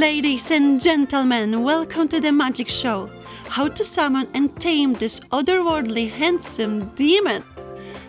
Ladies and gentlemen, welcome to the magic show. How to summon and tame this otherworldly handsome demon.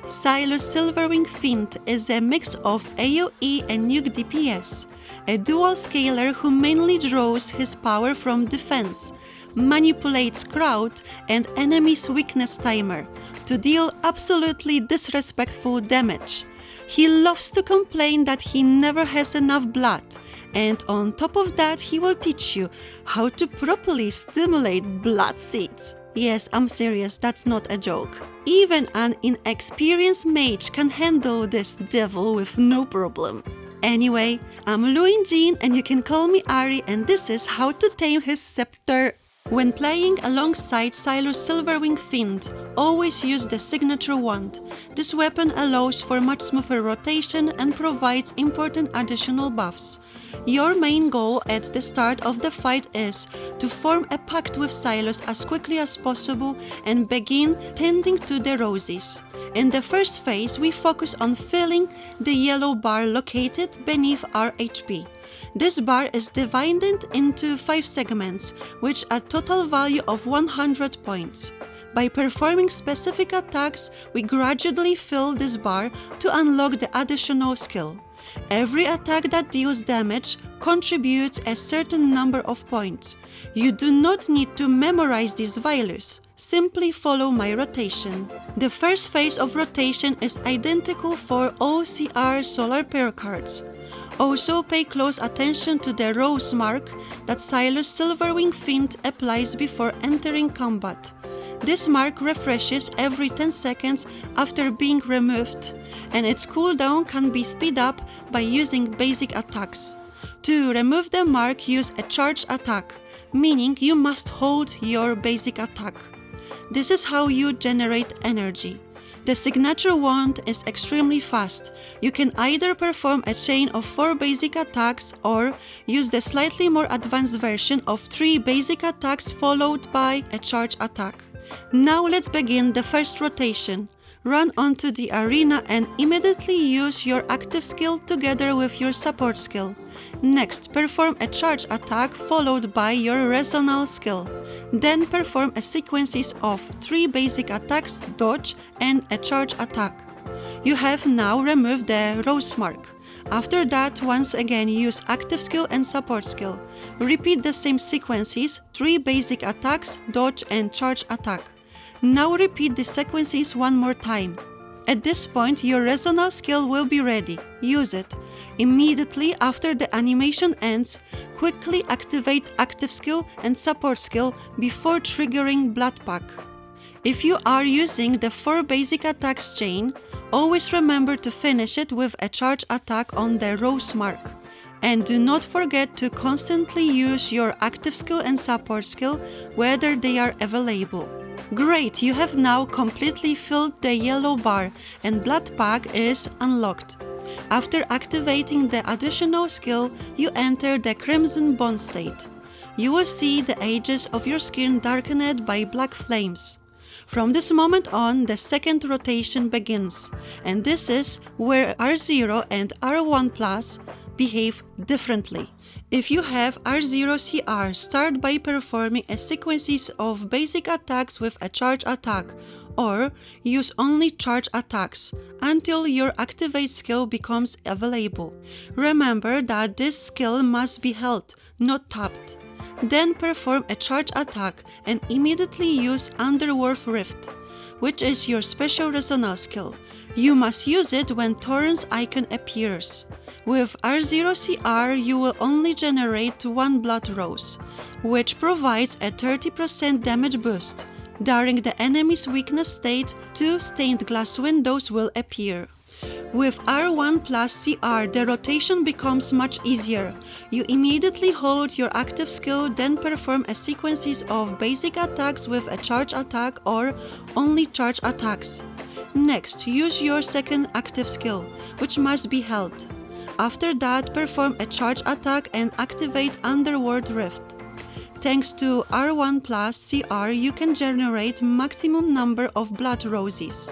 Sylus Silverwing Fiend is a mix of AoE and nuke DPS, a dual scaler who mainly draws his power from defense, manipulates crowd and enemy's weakness timer to deal absolutely disrespectful damage. He loves to complain that he never has enough blood, and on top of that he will teach you how to properly stimulate blood seeds. Yes, I'm serious, that's not a joke. Even an inexperienced mage can handle this devil with no problem. Anyway, I'm Luin Jean and you can call me Ari, and this is how to tame his scepter. When playing alongside Sylus Silverwing Fiend, always use the signature wand. This weapon allows for much smoother rotation and provides important additional buffs. Your main goal at the start of the fight is to form a pact with Sylus as quickly as possible and begin tending to the roses. In the first phase, we focus on filling the yellow bar located beneath our HP. This bar is divided into 5 segments, which a total value of 100 points. By performing specific attacks, we gradually fill this bar to unlock the additional skill. Every attack that deals damage contributes a certain number of points. You do not need to memorize these values. Simply follow my rotation. The first phase of rotation is identical for all CR Solar Pair cards. Also pay close attention to the rose mark that Sylus Silverwing Fiend applies before entering combat. This mark refreshes every 10 seconds after being removed, and its cooldown can be speed up by using basic attacks. To remove the mark, use a charge attack, meaning you must hold your basic attack. This is how you generate energy. The signature wand is extremely fast. You can either perform a chain of 4 basic attacks or use the slightly more advanced version of 3 basic attacks followed by a charge attack. Now let's begin the first rotation. Run onto the arena and immediately use your active skill together with your support skill. Next, perform a charge attack followed by your resonal skill. Then perform a sequence of 3 basic attacks, dodge, and a charge attack. You have now removed the rose mark. After that, once again use active skill and support skill. Repeat the same sequences, 3 basic attacks, dodge, and charge attack. Now repeat the sequences one more time. At this point, your resonal skill will be ready. Use it. Immediately after the animation ends, quickly activate active skill and support skill before triggering Blood Pact. If you are using the 4 basic attacks chain, always remember to finish it with a charge attack on the rose mark. And do not forget to constantly use your active skill and support skill whether they are available. Great, you have now completely filled the yellow bar and Blood Pact is unlocked. After activating the additional skill, you enter the Crimson Bond state. You will see the edges of your skin darkened by black flames. From this moment on, the second rotation begins, and this is where R0 and R1+ behave differently. If you have R0CR, start by performing a sequence of basic attacks with a charge attack, or use only charge attacks until your activate skill becomes available. Remember that this skill must be held, not tapped. Then perform a charge attack and immediately use Underworld Rift, which is your special resonal skill. You must use it when Torrent's icon appears. With R0CR, you will only generate 1 blood rose, which provides a 30% damage boost. During the enemy's weakness state, 2 stained glass windows will appear. With R1+CR, the rotation becomes much easier. You immediately hold your active skill, then perform a sequence of basic attacks with a charge attack or only charge attacks. Next, use your second active skill, which must be held. After that, perform a charge attack and activate Underworld Rift. Thanks to R1 plus CR, you can generate maximum number of blood roses,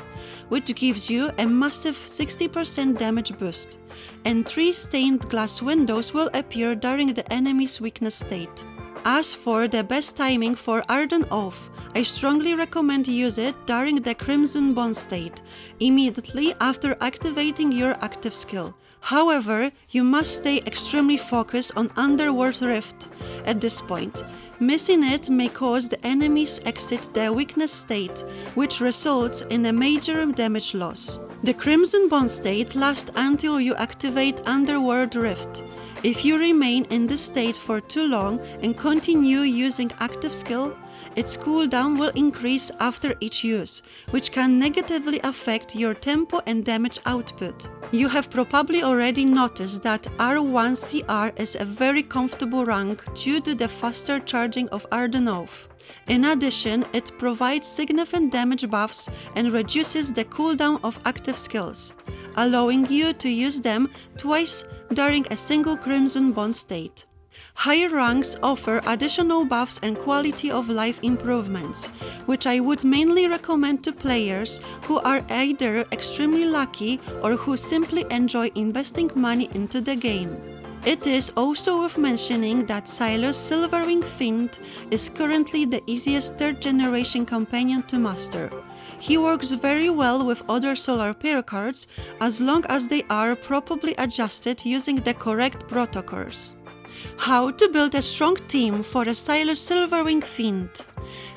which gives you a massive 60% damage boost, and 3 stained glass windows will appear during the enemy's weakness state. As for the best timing for Ardent Oath, I strongly recommend use it during the Crimson Bond state, immediately after activating your active skill. However, you must stay extremely focused on Underworld Rift at this point. Missing it may cause the enemies exit their weakness state, which results in a major damage loss. The Crimson Bond state lasts until you activate Underworld Rift. If you remain in this state for too long and continue using active skill, its cooldown will increase after each use, which can negatively affect your tempo and damage output. You have probably already noticed that R1 CR is a very comfortable rank due to the faster charging of Ardent Oath. In addition, it provides significant damage buffs and reduces the cooldown of active skills, allowing you to use them twice during a single Crimson Bond state. Higher ranks offer additional buffs and quality of life improvements, which I would mainly recommend to players who are either extremely lucky or who simply enjoy investing money into the game. It is also worth mentioning that Sylus Silverwing Fiend is currently the easiest 3rd generation companion to master. He works very well with other solar Protocores as long as they are properly adjusted using the correct Protocores. How to build a strong team for a Sylus Silverwing Fiend.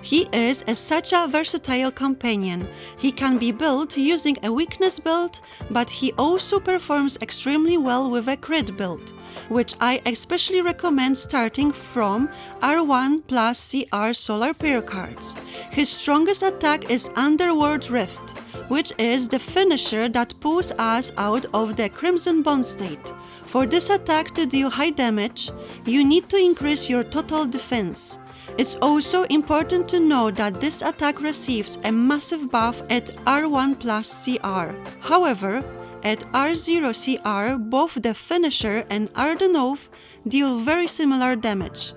He is such a versatile companion. He can be built using a weakness build, but he also performs extremely well with a crit build, which I especially recommend starting from R1 plus CR Solar Protocores. His strongest attack is Underworld Rift, which is the finisher that pulls us out of the Crimson Bond state. For this attack to deal high damage, you need to increase your total defense. It's also important to know that this attack receives a massive buff at R1 plus CR. However, at R0 CR, both the finisher and Ardent Oath deal very similar damage.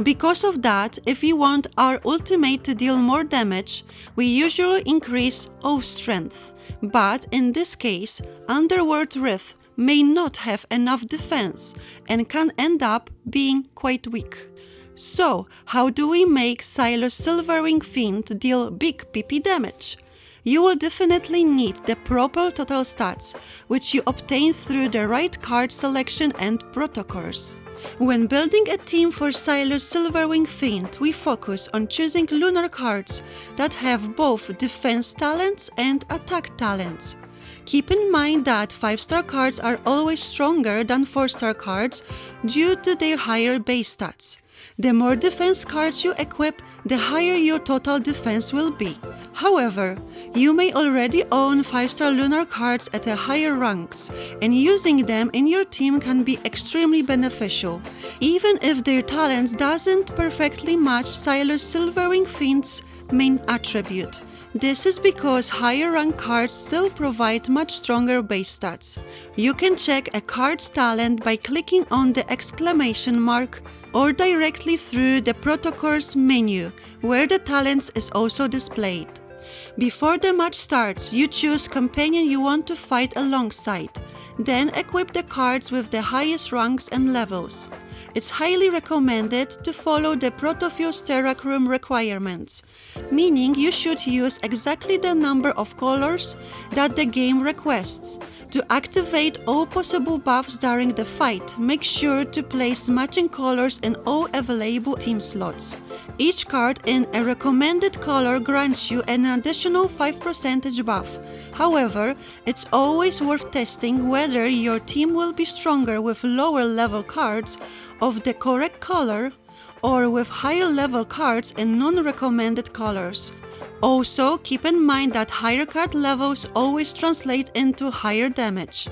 Because of that, if we want our ultimate to deal more damage, we usually increase Oath strength. But in this case, Underworld Rift may not have enough defense and can end up being quite weak. So, how do we make Sylus Silverwing Fiend deal big PP damage? You will definitely need the proper total stats, which you obtain through the right card selection and Protocores. When building a team for Sylus Silverwing Fiend, we focus on choosing lunar cards that have both defense talents and attack talents. Keep in mind that 5-star cards are always stronger than 4-star cards due to their higher base stats. The more defense cards you equip, the higher your total defense will be. However, you may already own 5-star lunar cards at a higher ranks, and using them in your team can be extremely beneficial, even if their talents doesn't perfectly match Sylus Silverwing Fiend's main attribute. This is because higher rank cards still provide much stronger base stats. You can check a card's talent by clicking on the exclamation mark or directly through the Protocores menu, where the talents is also displayed. Before the match starts, you choose companion you want to fight alongside, then equip the cards with the highest ranks and levels. It's highly recommended to follow the Protofuel's Terrac Room requirements, meaning you should use exactly the number of colors that the game requests. To activate all possible buffs during the fight, make sure to place matching colors in all available team slots. Each card in a recommended color grants you an additional 5% buff. However, it's always worth testing whether your team will be stronger with lower level cards of the correct color or with higher level cards in non-recommended colors. Also, keep in mind that higher card levels always translate into higher damage.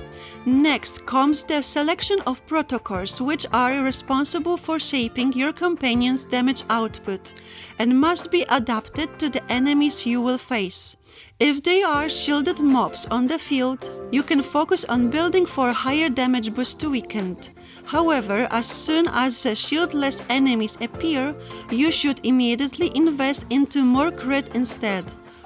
Next comes the selection of Protocores, which are responsible for shaping your companion's damage output and must be adapted to the enemies you will face. If they are shielded mobs on the field, you can focus on building for higher damage boost to weakened. However, as soon as shieldless enemies appear, you should immediately invest into more crit instead.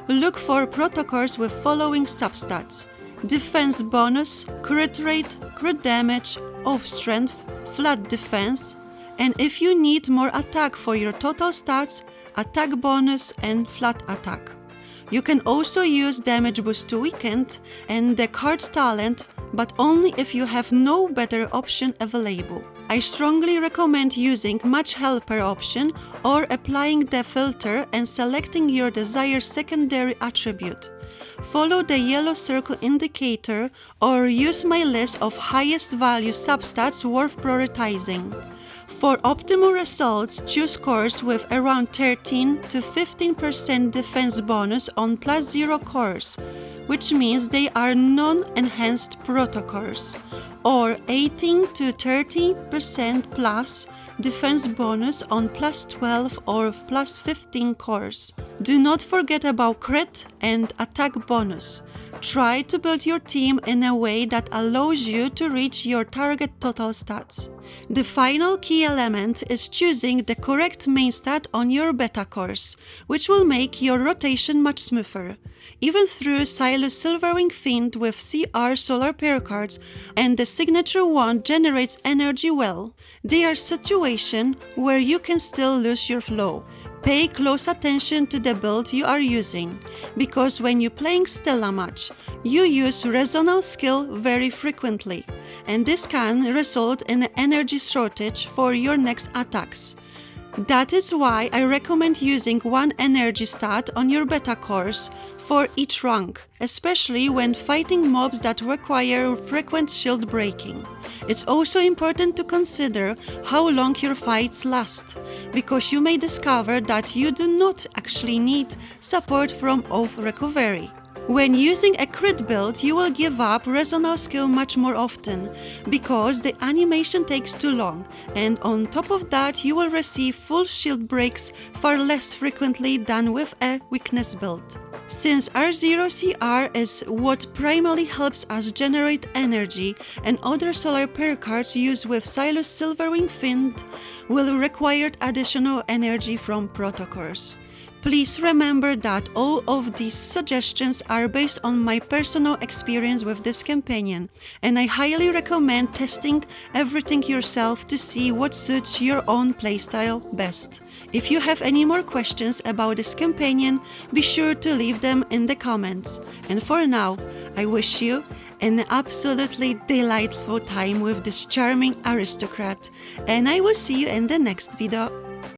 Look for Protocores with following substats: defense bonus, crit rate, crit damage, off strength, flat defense, and if you need more attack for your total stats, attack bonus and flat attack. You can also use damage boost to weakened and the card's talent, but only if you have no better option available. I strongly recommend using Match Helper option or applying the filter and selecting your desired secondary attribute. Follow the yellow circle indicator or use my list of highest value substats worth prioritizing. For optimal results, choose cores with around 13 to 15% defense bonus on +0 cores, which means they are non-enhanced Protocores, or 18 to 30% plus defense bonus on +12 or +15 cores. Do not forget about crit and attack bonus. Try to build your team in a way that allows you to reach your target total stats. The final key element is choosing the correct main stat on your beta cores, which will make your rotation much smoother. Even through Sylus Silverwing Fiend with CR solar pair cards and the signature wand generates energy well, they are situations where you can still lose your flow. Pay close attention to the build you are using, because when you're playing Stella match, you use resonance skill very frequently, and this can result in an energy shortage for your next attacks. That is why I recommend using one energy stat on your beta cores for each rank, especially when fighting mobs that require frequent shield breaking. It's also important to consider how long your fights last, because you may discover that you do not actually need support from off recovery. When using a crit build, you will give up resonance skill much more often, because the animation takes too long, and on top of that you will receive full shield breaks far less frequently than with a weakness build. Since R0CR is what primarily helps us generate energy, and other solar pair cards used with Sylus Silverwing Fiend will require additional energy from Protocores. Please remember that all of these suggestions are based on my personal experience with this companion, and I highly recommend testing everything yourself to see what suits your own playstyle best. If you have any more questions about this companion, be sure to leave them in the comments. And for now, I wish you an absolutely delightful time with this charming aristocrat, and I will see you in the next video.